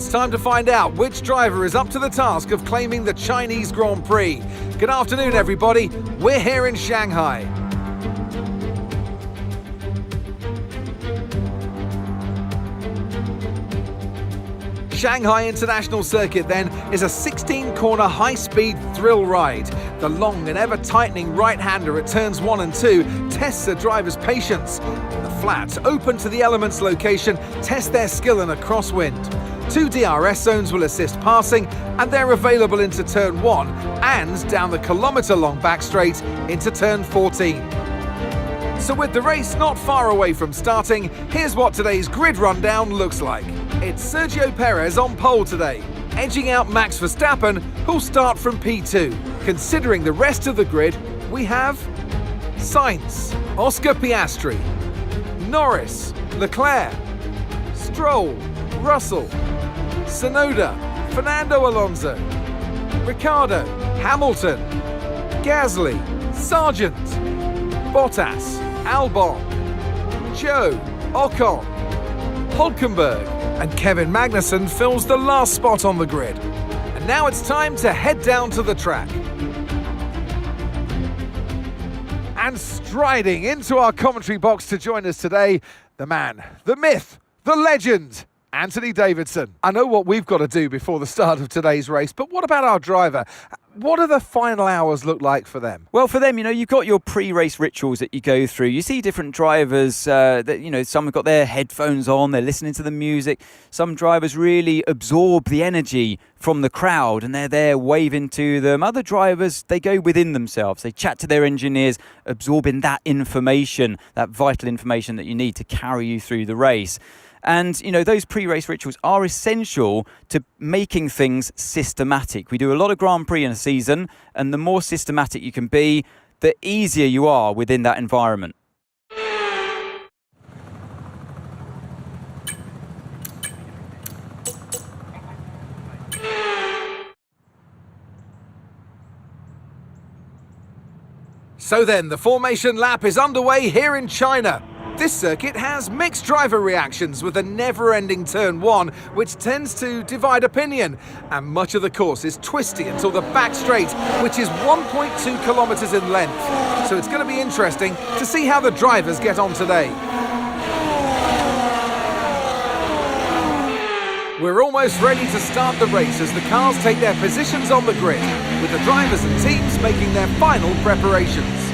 It's time to find out which driver is up to the task of claiming the Chinese Grand Prix. Good afternoon, everybody. We're here in Shanghai. Shanghai International Circuit, then, is a 16-corner high-speed thrill ride. The long and ever-tightening right-hander at turns 1 and 2 tests a driver's patience. The flat, open to the elements location, test their skill in a crosswind. 2 DRS zones will assist passing, and they're available into turn 1 and down the kilometre-long back straight into turn 14. So with the race not far away from starting, here's what today's grid rundown looks like. It's Sergio Perez on pole today, edging out Max Verstappen, who'll start from P2. Considering the rest of the grid, we have Sainz, Oscar Piastri, Norris, Leclerc, Stroll, Russell, Tsunoda, Fernando Alonso, Ricciardo, Hamilton, Gasly, Sargent, Bottas, Albon, Zhou, Ocon, Hülkenberg, and Kevin Magnussen fills the last spot on the grid. And now it's time to head down to the track. And striding into our commentary box to join us today, the man, the myth, the legend, Anthony Davidson. I know what we've got to do before the start of today's race, but what about our driver? What do the final hours look like for them? Well, for them, you've got your pre-race rituals that you go through. You see different drivers that, some have got their headphones on, they're listening to the music. Some drivers really absorb the energy from the crowd and they're there waving to them. Other drivers, they go within themselves. They chat to their engineers, absorbing that information, that vital information that you need to carry you through the race. And, those pre-race rituals are essential to making things systematic. We do a lot of Grand Prix in a season, and the more systematic you can be, the easier you are within that environment. So then, the formation lap is underway here in China. This circuit has mixed driver reactions with a never-ending turn 1, which tends to divide opinion. And much of the course is twisty until the back straight, which is 1.2 kilometres in length. So it's going to be interesting to see how the drivers get on today. We're almost ready to start the race as the cars take their positions on the grid, with the drivers and teams making their final preparations.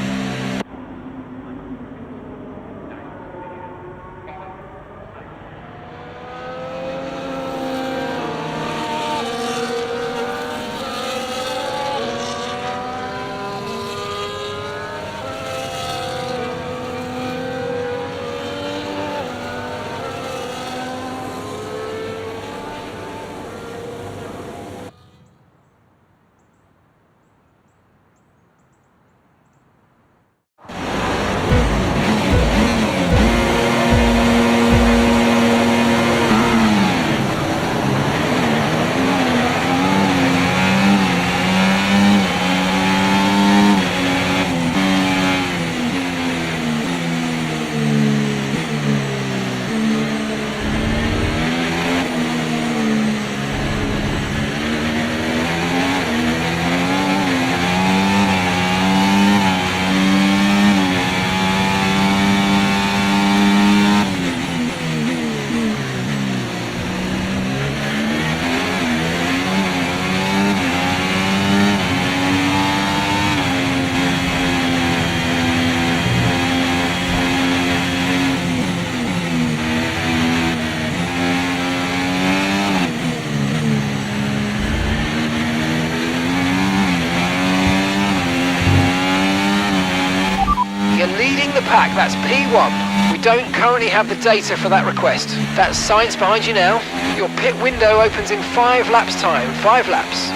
Pack, that's P1. We don't currently have the data for that request. That's Sainz behind you now. Your pit window opens in 5 laps time. 5 laps.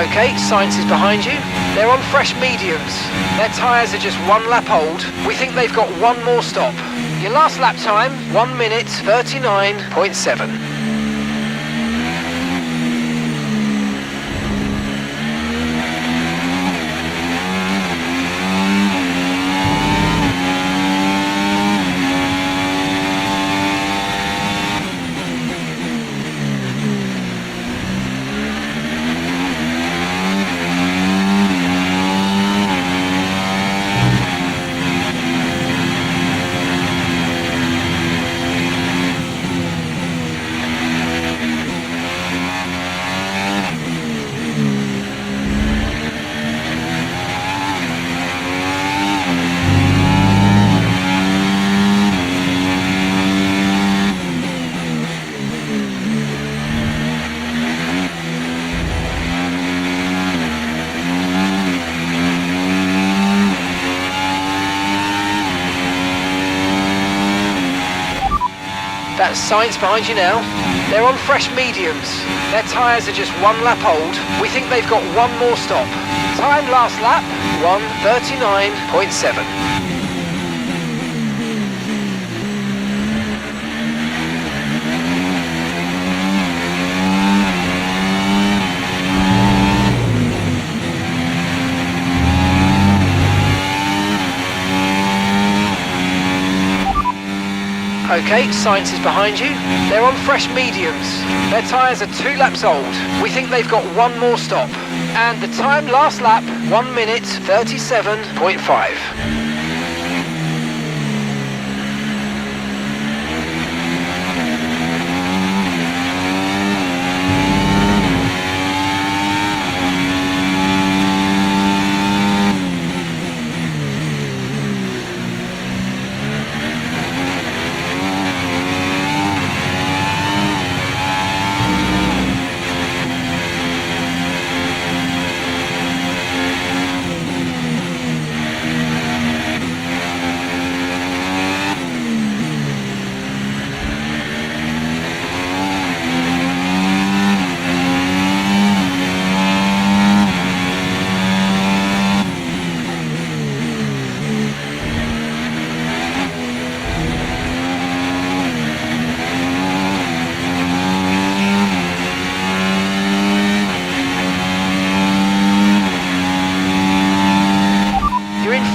Okay, science is behind you. They're on fresh mediums. Their tyres are just 1 lap old. We think they've got 1 more stop. Your last lap time, 1 minute 39.7. That's science behind you now. They're on fresh mediums. Their tyres are just 1 lap old. We think they've got 1 more stop. Time last lap, 1:39.7. Okay, science is behind you. They're on fresh mediums. Their tyres are 2 laps old. We think they've got 1 more stop. And the time last lap, 1 minute 37.5.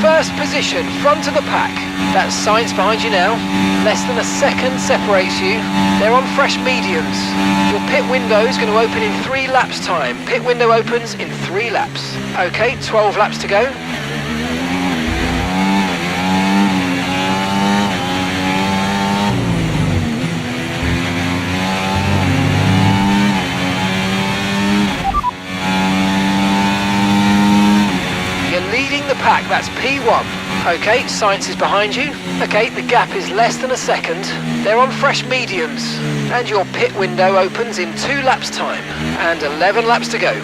First position, front of the pack. That's science behind you now. Less than a second separates you. They're on fresh mediums. Your pit window is going to open in 3 laps time. Pit window opens in 3 laps. Okay, 12 laps to go. Pack, that's P1. Okay, science is behind you. Okay, the gap is less than a second. They're on fresh mediums. And your pit window opens in 2 laps time. And 11 laps to go.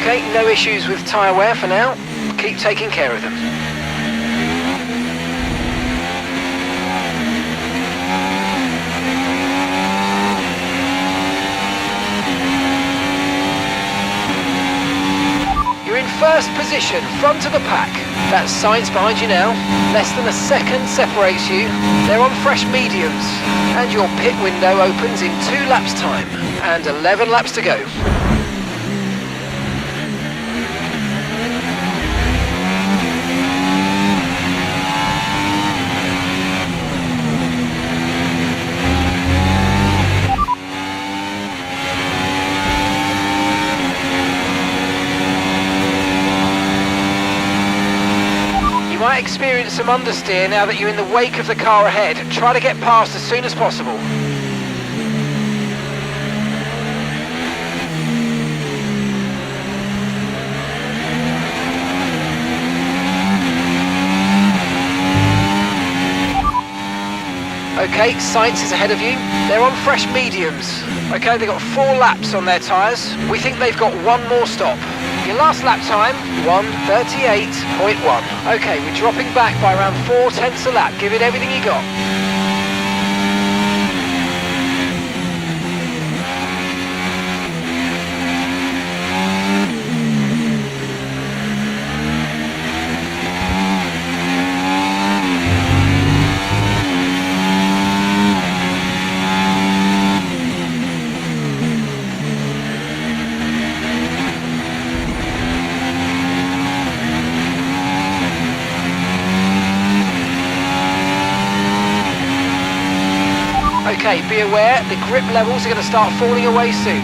Okay, no issues with tyre wear for now. Keep taking care of them. You're in first position, front of the pack. That's science behind you now. Less than a second separates you. They're on fresh mediums. And your pit window opens in 2 laps time. And 11 laps to go. experience some understeer now that you're in the wake of the car ahead. Try to get past as soon as possible. Okay, Sainz is ahead of you. They're on fresh mediums. Okay, they've got 4 laps on their tyres. We think they've got 1 more stop. Your last lap time, 1:38.1. Okay, we're dropping back by around 4/10 a lap. Give it everything you got. Okay, be aware, the grip levels are going to start falling away soon.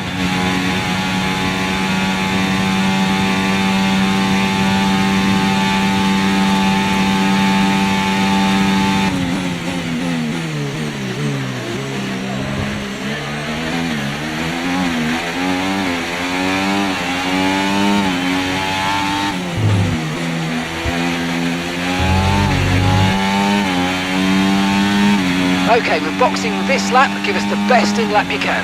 Okay, we're boxing this lap. Give us the best in lap you can.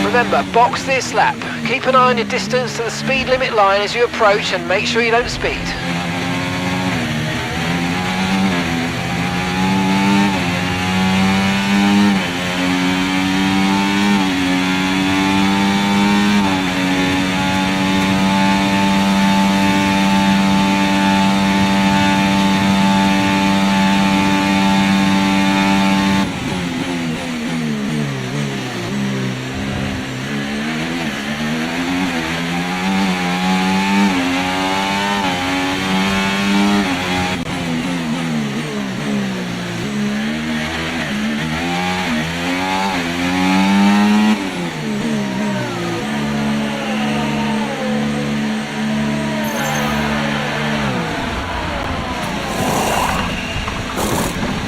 Remember, box this lap. Keep an eye on your distance to the speed limit line as you approach and make sure you don't speed.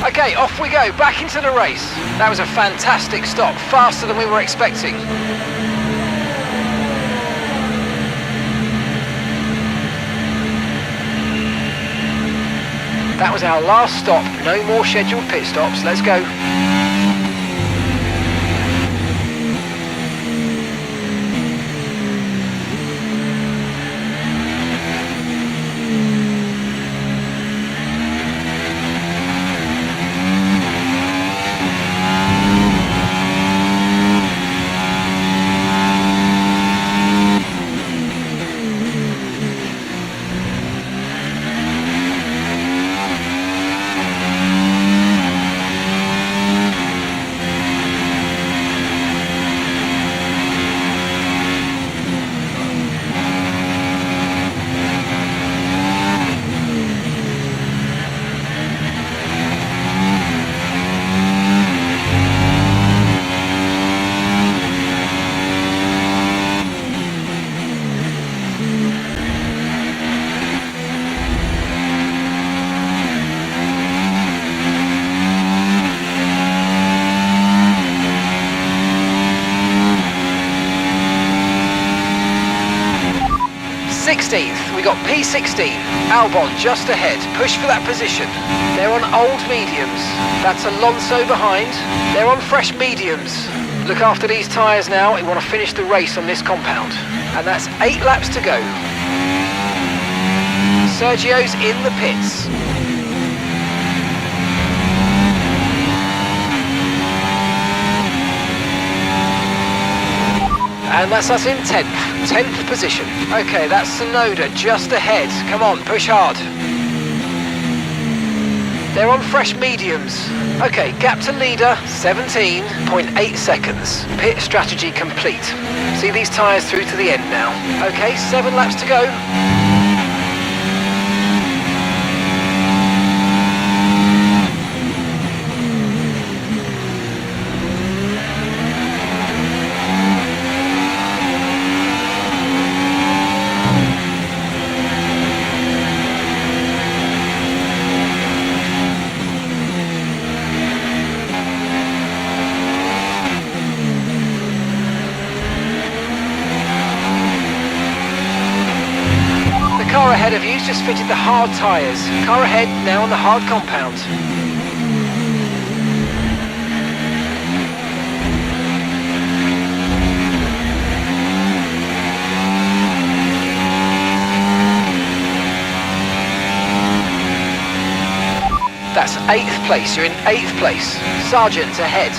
Okay, off we go, back into the race. That was a fantastic stop, faster than we were expecting. That was our last stop, no more scheduled pit stops, let's go. We got P16, Albon just ahead, push for that position. They're on old mediums, that's Alonso behind. They're on fresh mediums, Look after these tyres now, we want to finish the race on this compound. And that's 8 laps to go. Sergio's in the pits. And that's us in 10th position. Okay, that's Sonoda just ahead. Come on, push hard. They're on fresh mediums. Okay, gap to leader, 17.8 seconds. Pit strategy complete. See these tyres through to the end now. Okay, 7 laps to go. Car ahead of you's just fitted the hard tyres. Car ahead now on the hard compound. That's 8th place, you're in 8th place. Sargent ahead.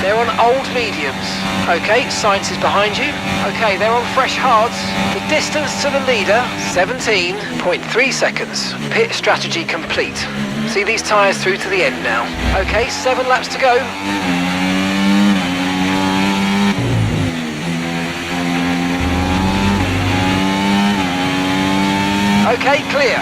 They're on old mediums. Okay, Sainz is behind you. Okay, they're on fresh hards. The distance to the leader, 17.3 seconds. Pit strategy complete. See these tyres through to the end now. Okay, 7 laps to go. Okay, clear.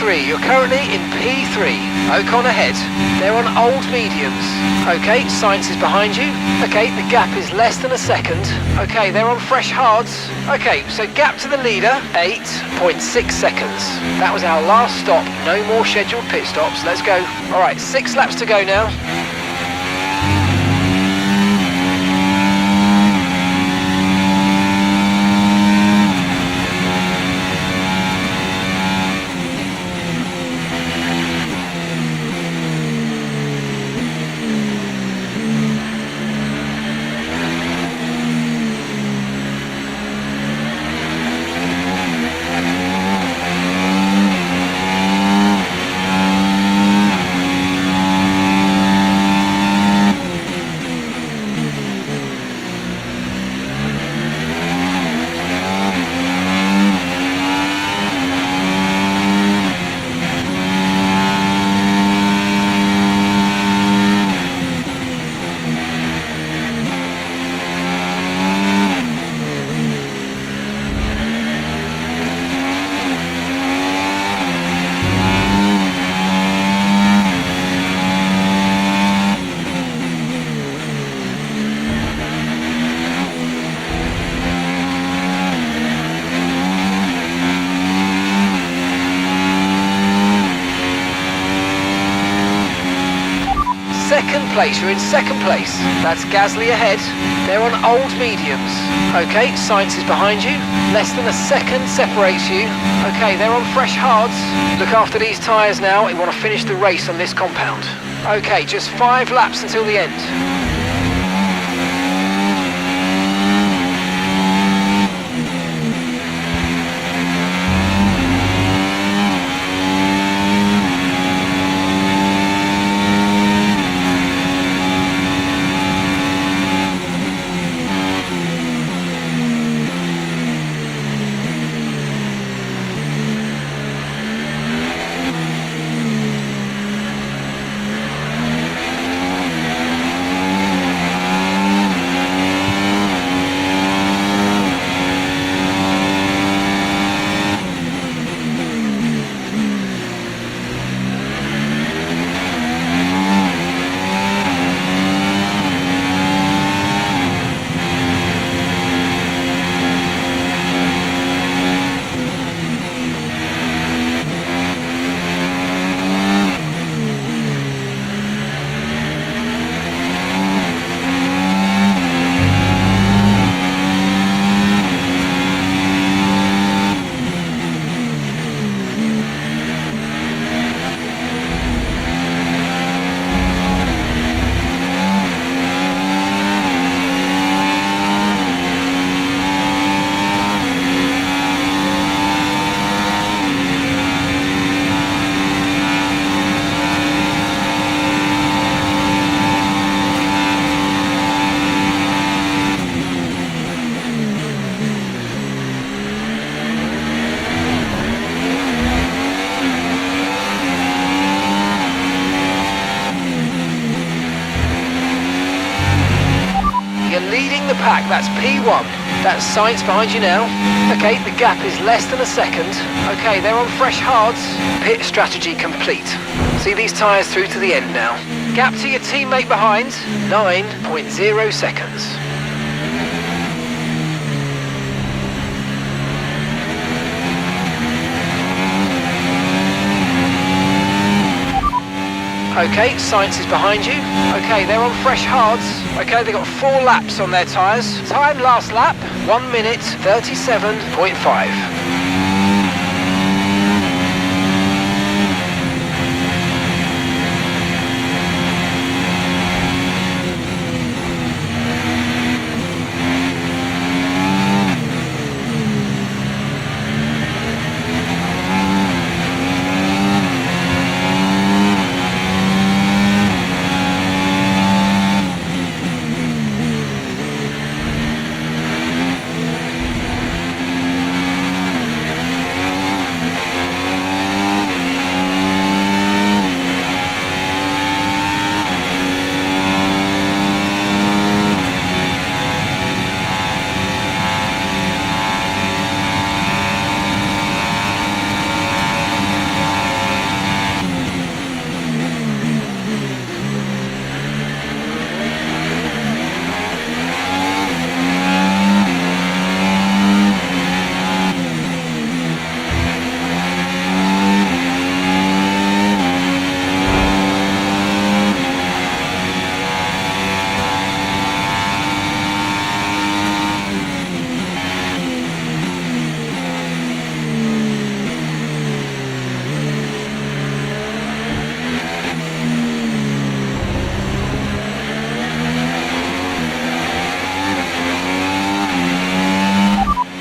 You're currently in P3. Ocon ahead. They're on old mediums. Okay, Sainz is behind you. Okay, the gap is less than a second. Okay, they're on fresh hards. Okay, so gap to the leader, 8.6 seconds. That was our last stop. No more scheduled pit stops. Let's go. All right, 6 laps to go now. Second place, you're in second place. That's Gasly ahead. They're on old mediums. Okay, Sainz is behind you. Less than a second separates you. Okay, they're on fresh hards. Look after these tyres now. We want to finish the race on this compound. Okay, just 5 laps until the end. the pack, that's P1. That's Sainz behind you now. Okay, the gap is less than a second. Okay, they're on fresh hards. Pit strategy complete. See these tyres through to the end now. Gap to your teammate behind, 9.0 seconds. Okay, Sainz is behind you. Okay, they're on fresh hards. Okay, they've got 4 laps on their tyres. Time last lap, 1 minute 37.5.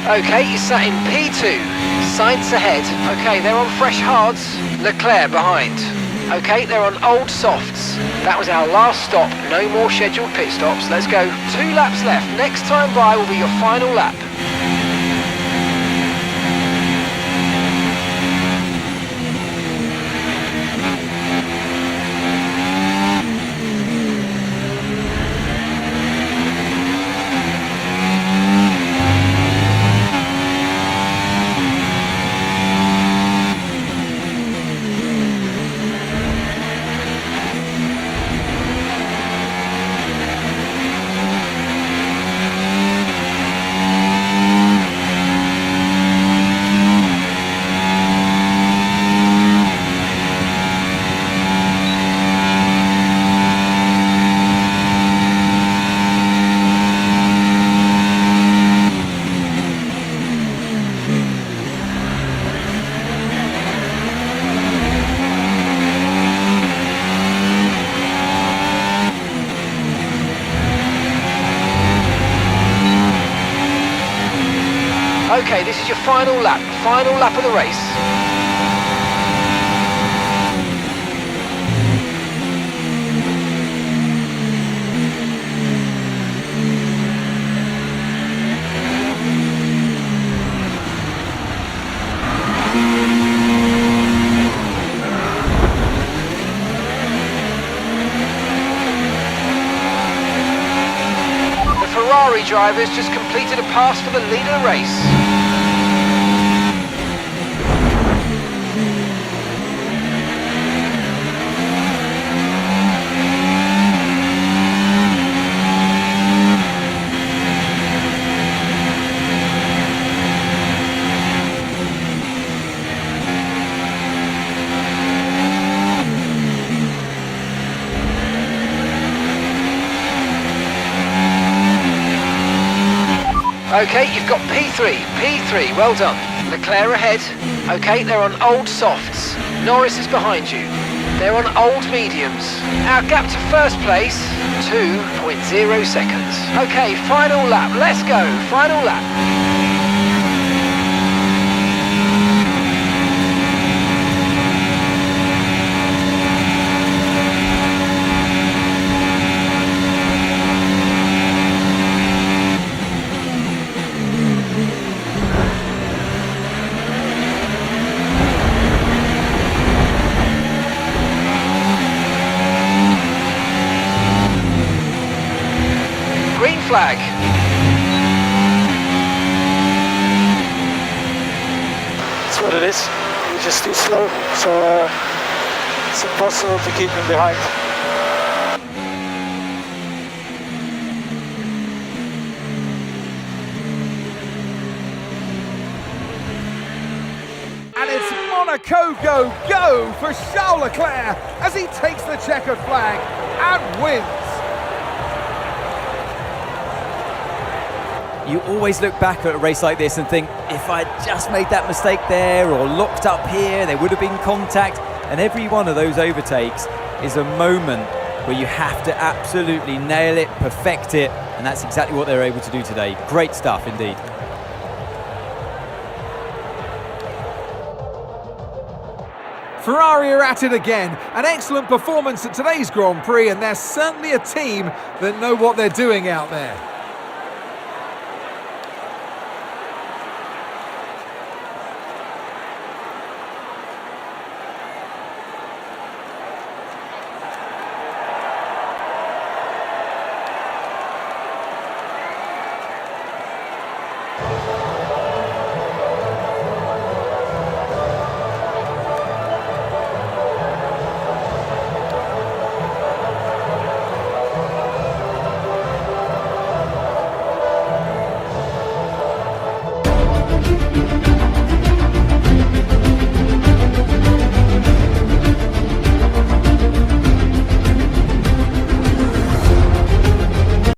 Okay, you sat in P2. Sainz ahead. Okay, they're on fresh hards. Leclerc behind. Okay, they're on old softs. That was our last stop. No more scheduled pit stops. Let's go. 2 laps left. Next time by will be your final lap. Okay, this is your final lap of the race. The Ferrari drivers just completed a pass for the lead of the race. Okay, you've got P3, well done. Leclerc ahead. Okay, they're on old softs. Norris is behind you. They're on old mediums. Our gap to first place, 2.0 seconds. Okay, final lap, let's go, final lap. Flag. this, which is too slow, so it's impossible to keep him behind. And it's Monaco go for Charles Leclerc as he takes the checkered flag and wins. You always look back at a race like this and think, if I'd just made that mistake there or locked up here, there would have been contact. And every one of those overtakes is a moment where you have to absolutely nail it, perfect it, and that's exactly what they're able to do today. Great stuff indeed. Ferrari are at it again. An excellent performance at today's Grand Prix, and they're certainly a team that know what they're doing out there.